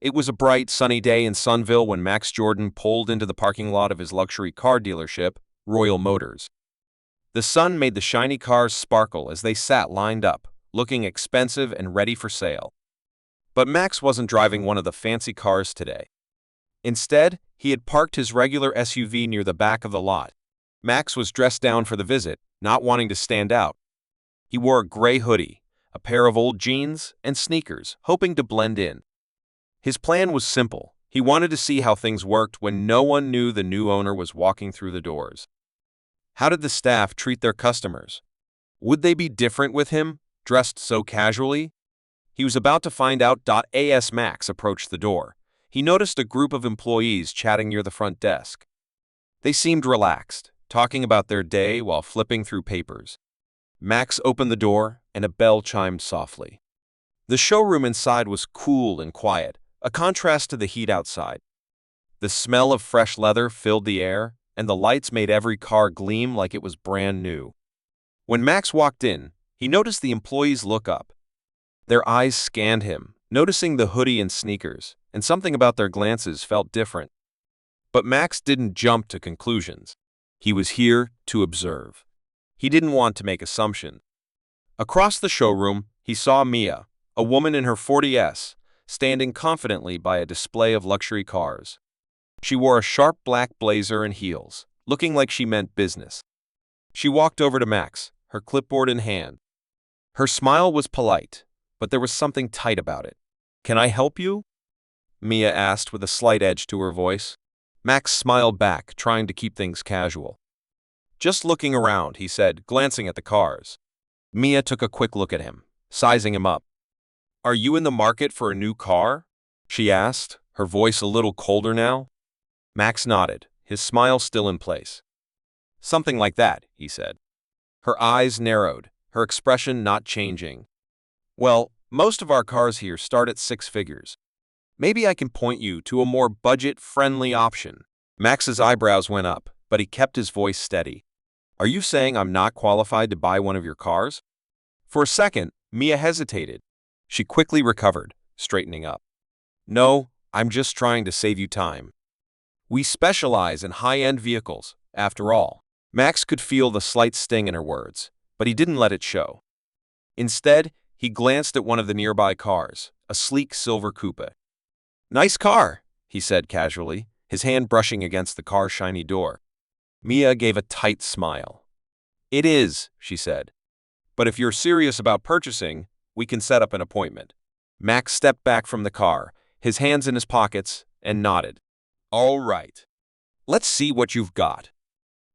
It was a bright, sunny day in Sunville when Max Jordan pulled into the parking lot of his luxury car dealership, Royal Motors. The sun made the shiny cars sparkle as they sat lined up, looking expensive and ready for sale. But Max wasn't driving one of the fancy cars today. Instead, he had parked his regular SUV near the back of the lot. Max was dressed down for the visit, not wanting to stand out. He wore a gray hoodie, a pair of old jeans, and sneakers, hoping to blend in. His plan was simple. He wanted to see how things worked when no one knew the new owner was walking through the doors. How did the staff treat their customers? Would they be different with him, dressed so casually? He was about to find out. As Max approached the door, he noticed a group of employees chatting near the front desk. They seemed relaxed, talking about their day while flipping through papers. Max opened the door, and a bell chimed softly. The showroom inside was cool and quiet, a contrast to the heat outside. The smell of fresh leather filled the air, and the lights made every car gleam like it was brand new. When Max walked in, he noticed the employees look up. Their eyes scanned him, noticing the hoodie and sneakers, and something about their glances felt different. But Max didn't jump to conclusions. He was here to observe. He didn't want to make assumptions. Across the showroom, he saw Mia, a woman in her 40s, standing confidently by a display of luxury cars. She wore a sharp black blazer and heels, looking like she meant business. She walked over to Max, her clipboard in hand. Her smile was polite, but there was something tight about it. "Can I help you?" Mia asked with a slight edge to her voice. Max smiled back, trying to keep things casual. "Just looking around," he said, glancing at the cars. Mia took a quick look at him, sizing him up. "Are you in the market for a new car?" she asked, her voice a little colder now. Max nodded, his smile still in place. "Something like that," he said. Her eyes narrowed, her expression not changing. "Well, most of our cars here start at 6 figures. Maybe I can point you to a more budget-friendly option." Max's eyebrows went up, but he kept his voice steady. "Are you saying I'm not qualified to buy one of your cars?" For a second, Mia hesitated. She quickly recovered, straightening up. "No, I'm just trying to save you time. We specialize in high-end vehicles, after all." Max could feel the slight sting in her words, but he didn't let it show. Instead, he glanced at one of the nearby cars, a sleek silver coupe. "Nice car," he said casually, his hand brushing against the car's shiny door. Mia gave a tight smile. "It is," she said. "But if you're serious about purchasing, we can set up an appointment." Max stepped back from the car, his hands in his pockets, and nodded. "All right. Let's see what you've got.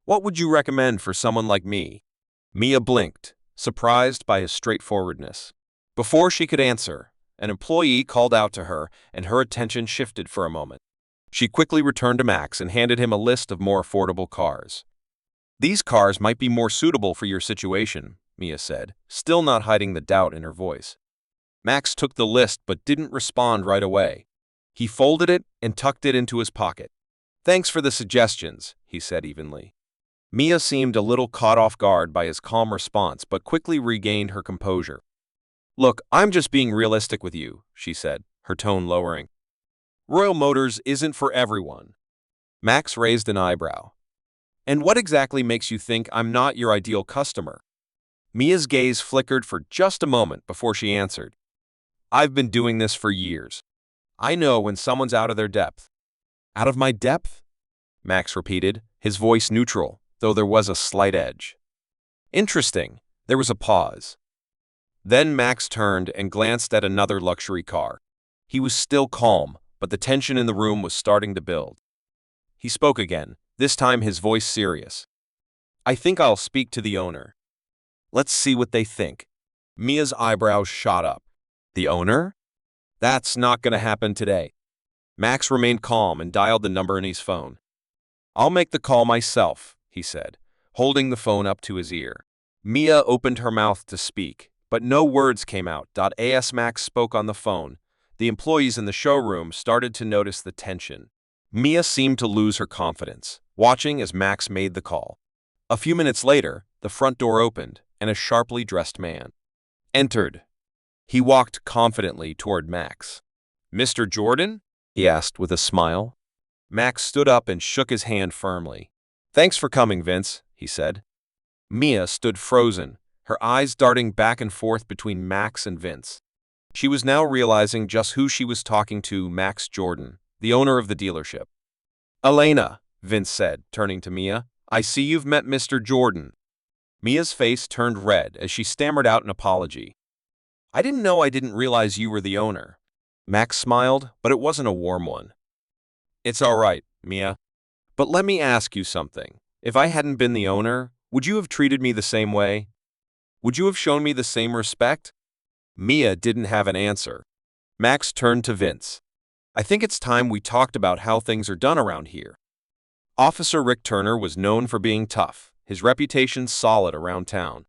What would you recommend for someone like me?" Mia blinked, surprised by his straightforwardness. Before she could answer, an employee called out to her, and her attention shifted for a moment. She quickly returned to Max and handed him a list of more affordable cars. "These cars might be more suitable for your situation," Mia said, still not hiding the doubt in her voice. Max took the list but didn't respond right away. He folded it and tucked it into his pocket. "Thanks for the suggestions," he said evenly. Mia seemed a little caught off guard by his calm response but quickly regained her composure. "Look, I'm just being realistic with you," she said, her tone lowering. "Royal Motors isn't for everyone." Max raised an eyebrow. "And what exactly makes you think I'm not your ideal customer?" Mia's gaze flickered for just a moment before she answered. "I've been doing this for years. I know when someone's out of their depth." "Out of my depth?" Max repeated, his voice neutral, though there was a slight edge. "Interesting." There was a pause. Then Max turned and glanced at another luxury car. He was still calm, but the tension in the room was starting to build. He spoke again, this time his voice serious. "I think I'll speak to the owner. Let's see what they think." Mia's eyebrows shot up. "The owner? That's not going to happen today." Max remained calm and dialed the number in his phone. "I'll make the call myself," he said, holding the phone up to his ear. Mia opened her mouth to speak, but no words came out. As Max spoke on the phone, the employees in the showroom started to notice the tension. Mia seemed to lose her confidence, watching as Max made the call. A few minutes later, the front door opened, and a sharply dressed man entered. He walked confidently toward Max. Mr. Jordan? He asked with a smile. Max stood up and shook his hand firmly. Thanks for coming, Vince, he said. Mia stood frozen, her eyes darting back and forth between Max and Vince. She was now realizing just who she was talking to, Max Jordan, the owner of the dealership. Elena, Vince said, turning to Mia, I see you've met Mr. Jordan. Mia's face turned red as she stammered out an apology. I didn't realize you were the owner. Max smiled, but it wasn't a warm one. It's all right, Mia. But let me ask you something. If I hadn't been the owner, would you have treated me the same way? Would you have shown me the same respect? Mia didn't have an answer. Max turned to Vince. I think it's time we talked about how things are done around here. Officer Rick Turner was known for being tough, his reputation solid around town.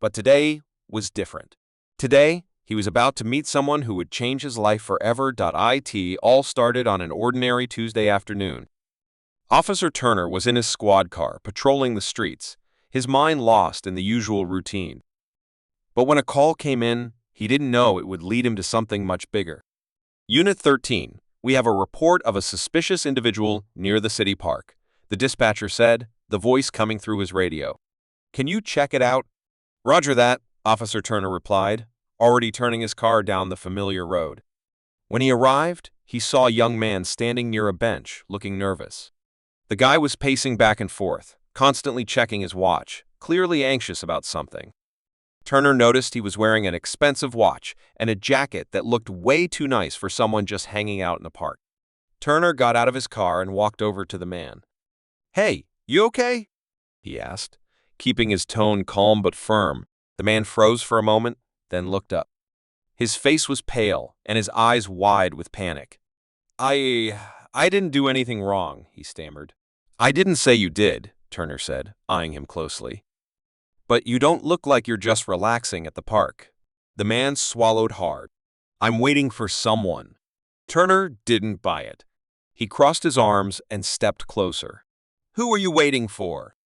But today was different. Today, he was about to meet someone who would change his life forever. It all started on an ordinary Tuesday afternoon. Officer Turner was in his squad car, patrolling the streets, his mind lost in the usual routine. But when a call came in, he didn't know it would lead him to something much bigger. Unit 13, we have a report of a suspicious individual near the city park, the dispatcher said, the voice coming through his radio. Can you check it out? Roger that, Officer Turner replied, already turning his car down the familiar road. When he arrived, he saw a young man standing near a bench, looking nervous. The guy was pacing back and forth, constantly checking his watch, clearly anxious about something. Turner noticed he was wearing an expensive watch and a jacket that looked way too nice for someone just hanging out in the park. Turner got out of his car and walked over to the man. Hey, you okay? He asked, keeping his tone calm but firm. The man froze for a moment, then looked up. His face was pale and his eyes wide with panic. I didn't do anything wrong, he stammered. I didn't say you did, Turner said, eyeing him closely. But you don't look like you're just relaxing at the park. The man swallowed hard. I'm waiting for someone. Turner didn't buy it. He crossed his arms and stepped closer. Who are you waiting for?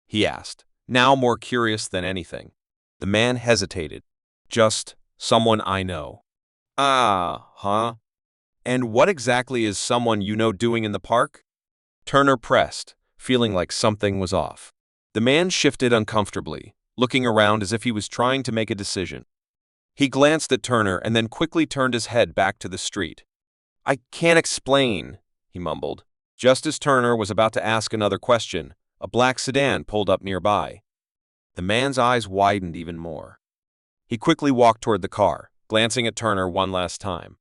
He asked, now more curious than anything. The man hesitated. Just someone I know. Huh? And what exactly is someone you know doing in the park? Turner pressed, feeling like something was off. The man shifted uncomfortably, looking around as if he was trying to make a decision. He glanced at Turner and then quickly turned his head back to the street. I can't explain, he mumbled. Just as Turner was about to ask another question, a black sedan pulled up nearby. The man's eyes widened even more. He quickly walked toward the car, glancing at Turner one last time.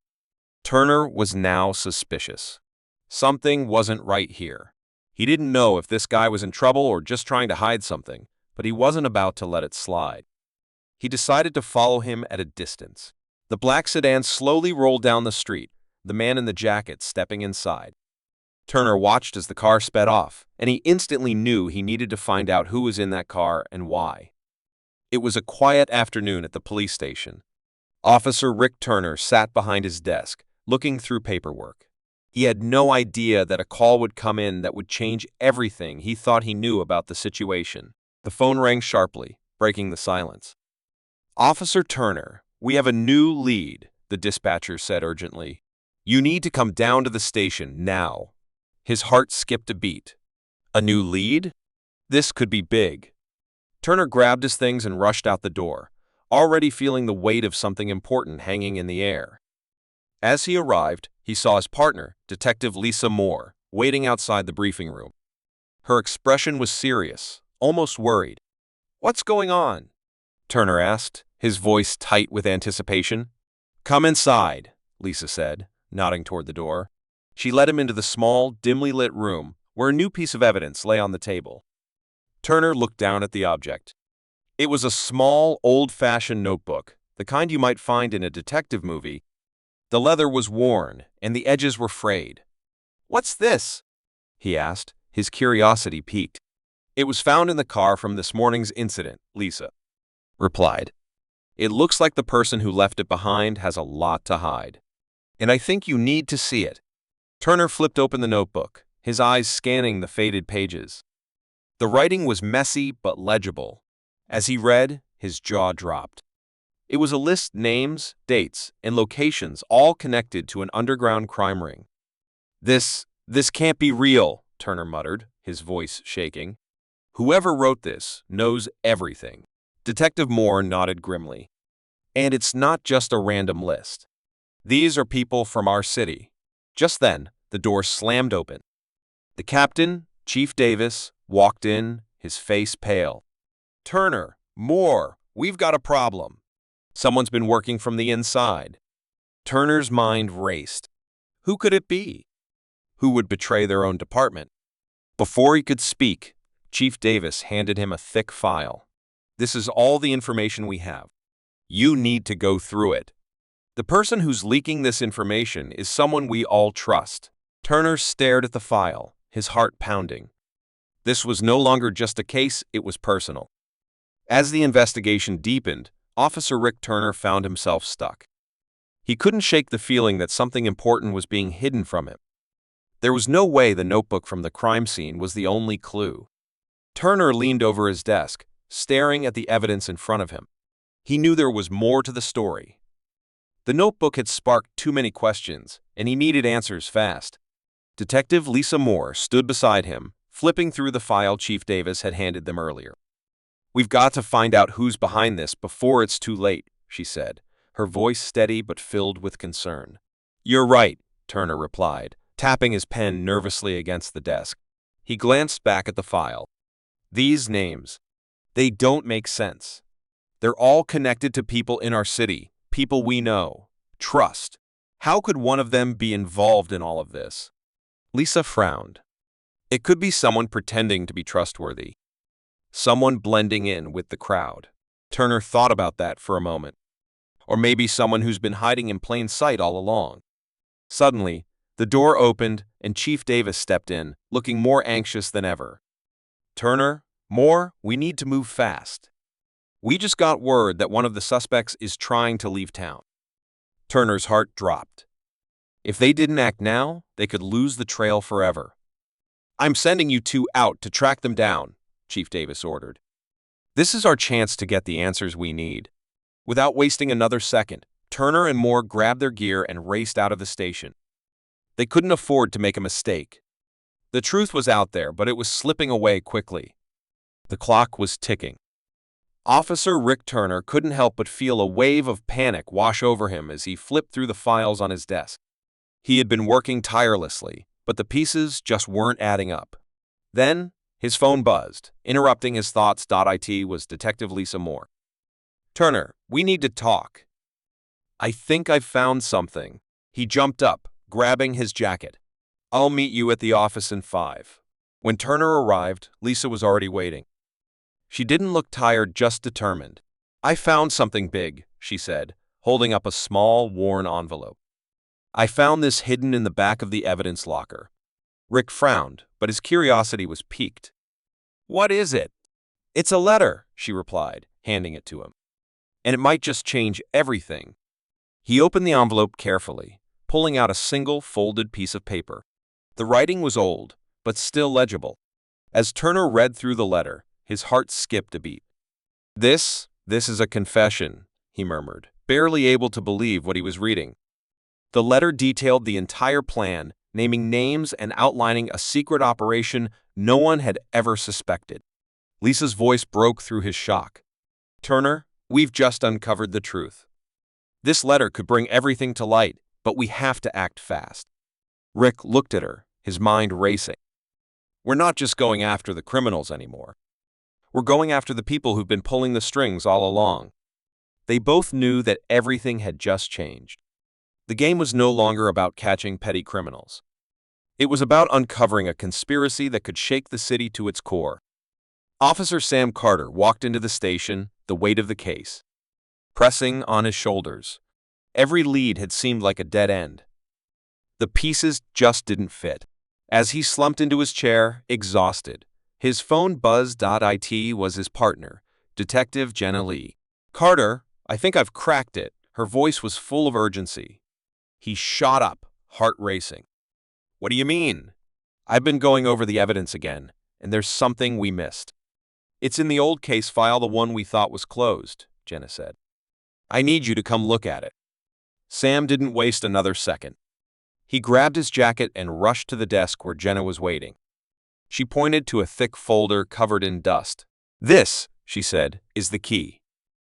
Turner was now suspicious. Something wasn't right here. He didn't know if this guy was in trouble or just trying to hide something, but he wasn't about to let it slide. He decided to follow him at a distance. The black sedan slowly rolled down the street, the man in the jacket stepping inside. Turner watched as the car sped off, and he instantly knew he needed to find out who was in that car and why. It was a quiet afternoon at the police station. Officer Rick Turner sat behind his desk, looking through paperwork. He had no idea that a call would come in that would change everything he thought he knew about the situation. The phone rang sharply, breaking the silence. Officer Turner, we have a new lead, the dispatcher said urgently. You need to come down to the station now. His heart skipped a beat. A new lead? This could be big. Turner grabbed his things and rushed out the door, already feeling the weight of something important hanging in the air. As he arrived, he saw his partner, Detective Lisa Moore, waiting outside the briefing room. Her expression was serious, almost worried. What's going on? Turner asked, his voice tight with anticipation. Come inside, Lisa said, nodding toward the door. She led him into the small, dimly lit room where a new piece of evidence lay on the table. Turner looked down at the object. It was a small, old-fashioned notebook, the kind you might find in a detective movie. The leather was worn, and the edges were frayed. What's this? He asked, his curiosity piqued. It was found in the car from this morning's incident, Lisa replied. It looks like the person who left it behind has a lot to hide. And I think you need to see it. Turner flipped open the notebook, his eyes scanning the faded pages. The writing was messy but legible. As he read, his jaw dropped. It was a list, names, dates, and locations all connected to an underground crime ring. This can't be real, Turner muttered, his voice shaking. Whoever wrote this knows everything. Detective Moore nodded grimly. And it's not just a random list. These are people from our city. Just then, the door slammed open. The captain, Chief Davis, walked in, his face pale. Turner, Moore, we've got a problem. Someone's been working from the inside. Turner's mind raced. Who could it be? Who would betray their own department? Before he could speak, Chief Davis handed him a thick file. This is all the information we have. You need to go through it. The person who's leaking this information is someone we all trust. Turner stared at the file, his heart pounding. This was no longer just a case, it was personal. As the investigation deepened, Officer Rick Turner found himself stuck. He couldn't shake the feeling that something important was being hidden from him. There was no way the notebook from the crime scene was the only clue. Turner leaned over his desk, staring at the evidence in front of him. He knew there was more to the story. The notebook had sparked too many questions, and he needed answers fast. Detective Lisa Moore stood beside him, flipping through the file Chief Davis had handed them earlier. We've got to find out who's behind this before it's too late, she said, her voice steady but filled with concern. You're right, Turner replied, tapping his pen nervously against the desk. He glanced back at the file. These names, they don't make sense. They're all connected to people in our city, people we know, trust. How could one of them be involved in all of this? Lisa frowned. It could be someone pretending to be trustworthy. Someone blending in with the crowd. Turner thought about that for a moment. Or maybe someone who's been hiding in plain sight all along. Suddenly, the door opened and Chief Davis stepped in, looking more anxious than ever. Turner, Moore, we need to move fast. We just got word that one of the suspects is trying to leave town. Turner's heart dropped. If they didn't act now, they could lose the trail forever. I'm sending you two out to track them down, Chief Davis ordered. This is our chance to get the answers we need. Without wasting another second, Turner and Moore grabbed their gear and raced out of the station. They couldn't afford to make a mistake. The truth was out there, but it was slipping away quickly. The clock was ticking. Officer Rick Turner couldn't help but feel a wave of panic wash over him as he flipped through the files on his desk. He had been working tirelessly, but the pieces just weren't adding up. Then, his phone buzzed. Interrupting his thoughts. It was Detective Lisa Moore. Turner, we need to talk. I think I've found something. He jumped up, grabbing his jacket. I'll meet you at the office in 5. When Turner arrived, Lisa was already waiting. She didn't look tired, just determined. I found something big, she said, holding up a small, worn envelope. I found this hidden in the back of the evidence locker. Rick frowned, but his curiosity was piqued. What is it? It's a letter, she replied, handing it to him. And it might just change everything. He opened the envelope carefully, pulling out a single folded piece of paper. The writing was old, but still legible. As Turner read through the letter, his heart skipped a beat. This is a confession, he murmured, barely able to believe what he was reading. The letter detailed the entire plan, naming names and outlining a secret operation no one had ever suspected. Lisa's voice broke through his shock. Turner, we've just uncovered the truth. This letter could bring everything to light, but we have to act fast. Rick looked at her, his mind racing. We're not just going after the criminals anymore. We're going after the people who've been pulling the strings all along. They both knew that everything had just changed. The game was no longer about catching petty criminals. It was about uncovering a conspiracy that could shake the city to its core. Officer Sam Carter walked into the station, the weight of the case pressing on his shoulders. Every lead had seemed like a dead end. The pieces just didn't fit. As he slumped into his chair, exhausted, his phone buzzed. It was his partner, Detective Jenna Lee. Carter, I think I've cracked it. Her voice was full of urgency. He shot up, heart racing. What do you mean? I've been going over the evidence again, and there's something we missed. It's in the old case file, the one we thought was closed, Jenna said. I need you to come look at it." Sam didn't waste another second. He grabbed his jacket and rushed to the desk where Jenna was waiting. She pointed to a thick folder covered in dust. "This," she said, "is the key."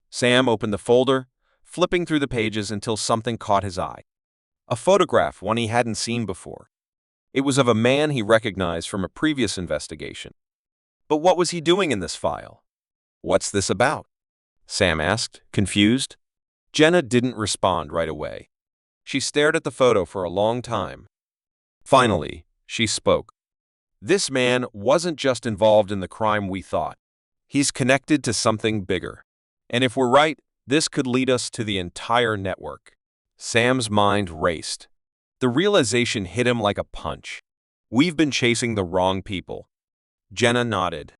Sam opened the folder, flipping through the pages until something caught his eye. A photograph, one he hadn't seen before. It was of a man he recognized from a previous investigation. But what was he doing in this file? "What's this about?" Sam asked, confused. Jenna didn't respond right away. She stared at the photo for a long time. Finally, she spoke. "This man wasn't just involved in the crime we thought. He's connected to something bigger. And if we're right, this could lead us to the entire network." Sam's mind raced. The realization hit him like a punch. "We've been chasing the wrong people." Jenna nodded.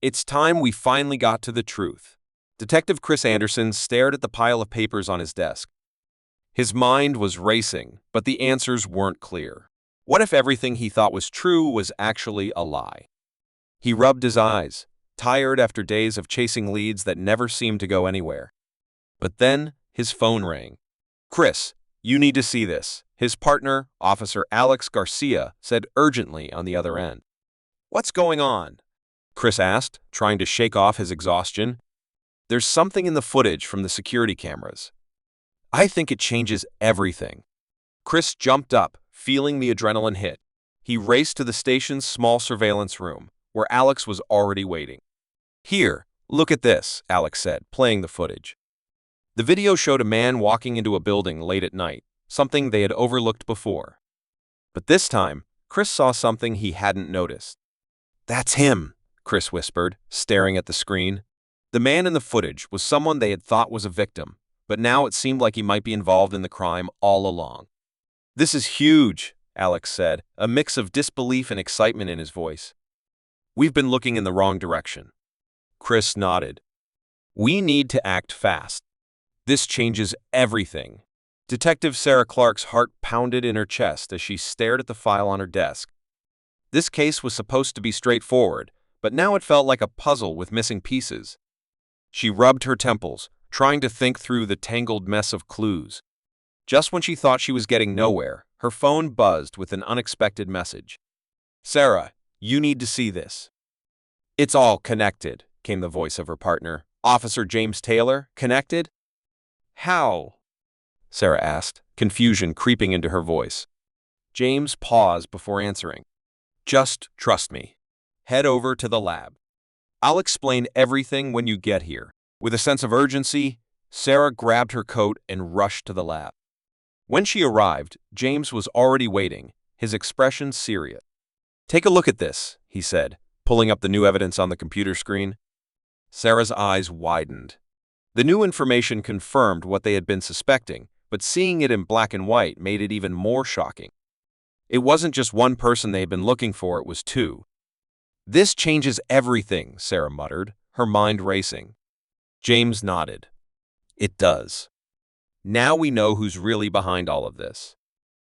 "It's time we finally got to the truth." Detective Chris Anderson stared at the pile of papers on his desk. His mind was racing, but the answers weren't clear. What if everything he thought was true was actually a lie? He rubbed his eyes, tired after days of chasing leads that never seemed to go anywhere. But then his phone rang. "Chris, you need to see this," his partner, Officer Alex Garcia, said urgently on the other end. "What's going on?" Chris asked, trying to shake off his exhaustion. "There's something in the footage from the security cameras. I think it changes everything." Chris jumped up, feeling the adrenaline hit. He raced to the station's small surveillance room, where Alex was already waiting. "Here, look at this," Alex said, playing the footage. The video showed a man walking into a building late at night, something they had overlooked before. But this time, Chris saw something he hadn't noticed. "That's him," Chris whispered, staring at the screen. The man in the footage was someone they had thought was a victim, but now it seemed like he might be involved in the crime all along. "This is huge," Alex said, a mix of disbelief and excitement in his voice. "We've been looking in the wrong direction." Chris nodded. "We need to act fast. This changes everything." Detective Sarah Clark's heart pounded in her chest as she stared at the file on her desk. This case was supposed to be straightforward, but now it felt like a puzzle with missing pieces. She rubbed her temples, trying to think through the tangled mess of clues. Just when she thought she was getting nowhere, her phone buzzed with an unexpected message. "Sarah, you need to see this." "It's all connected," came the voice of her partner, Officer James Taylor. "Connected?" "How?" Sarah asked, confusion creeping into her voice. James paused before answering. "Just trust me. Head over to the lab. I'll explain everything when you get here." With a sense of urgency, Sarah grabbed her coat and rushed to the lab. When she arrived, James was already waiting, his expression serious. "Take a look at this," he said, pulling up the new evidence on the computer screen. Sarah's eyes widened. The new information confirmed what they had been suspecting, but seeing it in black and white made it even more shocking. It wasn't just one person they had been looking for, it was two. "This changes everything," Sarah muttered, her mind racing. James nodded. "It does. Now we know who's really behind all of this."